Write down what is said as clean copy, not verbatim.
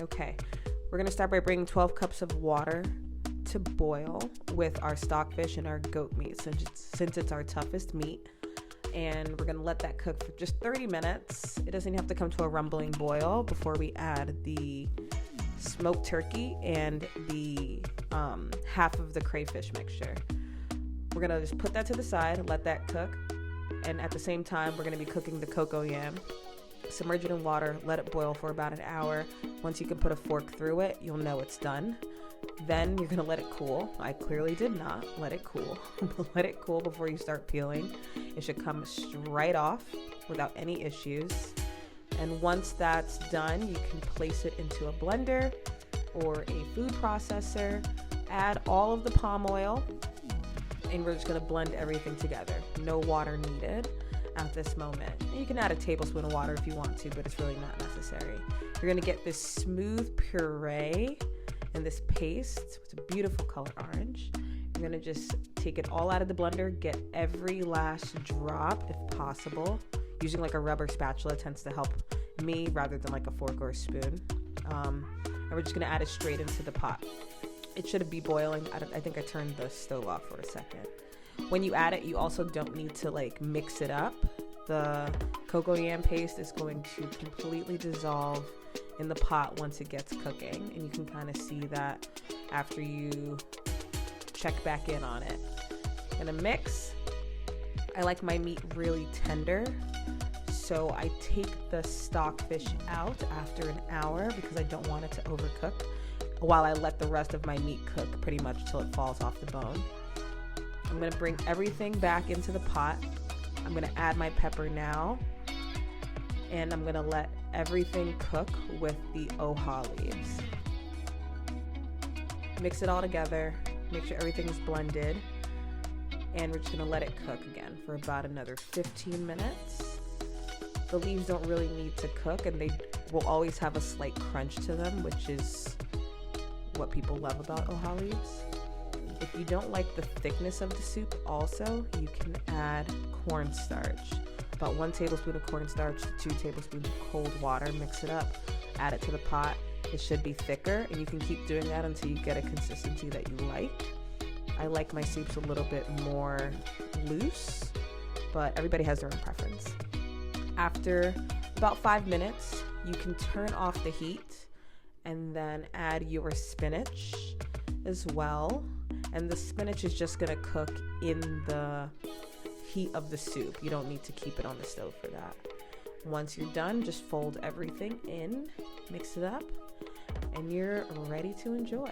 Okay, we're gonna start by bringing 12 cups of water to boil with our stockfish and our goat meat, since it's our toughest meat. And we're gonna let that cook for just 30 minutes. It doesn't have to come to a rumbling boil before we add the smoked turkey and the half of the crayfish mixture. We're gonna just put that to the side, let that cook, and at the same time we're gonna be cooking the cocoa yam. Submerge it in water, let it boil for about an hour. Once you can put a fork through it, you'll know it's done. Then you're gonna let it cool. I clearly did not let it cool. Let it cool before you start peeling. It should come straight off without any issues. And once that's done, you can place it into a blender or a food processor. Add all of the palm oil, and we're just gonna blend everything together. No water needed at this moment. And you can add a tablespoon of water if you want to, but it's really not necessary. You're gonna get this smooth puree and this paste. It's a beautiful color orange. You're gonna just take it all out of the blender, get every last drop if possible. Using like a rubber spatula tends to help me rather than like a fork or a spoon. And we're just gonna add it straight into the pot. It should be boiling. I think I turned the stove off for a second. When you add it, you also don't need to like mix it up. The cocoa yam paste is going to completely dissolve in the pot once it gets cooking, and you can kind of see that after you check back in on it. Gonna mix. I like my meat really tender, so I take the stockfish out after an hour because I don't want it to overcook, while I let the rest of my meat cook pretty much till it falls off the bone. I'm gonna bring everything back into the pot. I'm gonna add my pepper now, and I'm gonna let everything cook with the Oha leaves. Mix it all together, make sure everything is blended, and we're just gonna let it cook again for about another 15 minutes. The leaves don't really need to cook, and they will always have a slight crunch to them, which is what people love about Oha leaves. If you don't like the thickness of the soup also, you can add cornstarch. About 1 tablespoon of cornstarch to 2 tablespoons of cold water. Mix it up, add it to the pot. It should be thicker, and you can keep doing that until you get a consistency that you like. I like my soups a little bit more loose, but everybody has their own preference. After about 5 minutes, you can turn off the heat and then add your spinach as well. And the spinach is just gonna cook in the heat of the soup. You don't need to keep it on the stove for that. Once you're done, just fold everything in, mix it up, and you're ready to enjoy.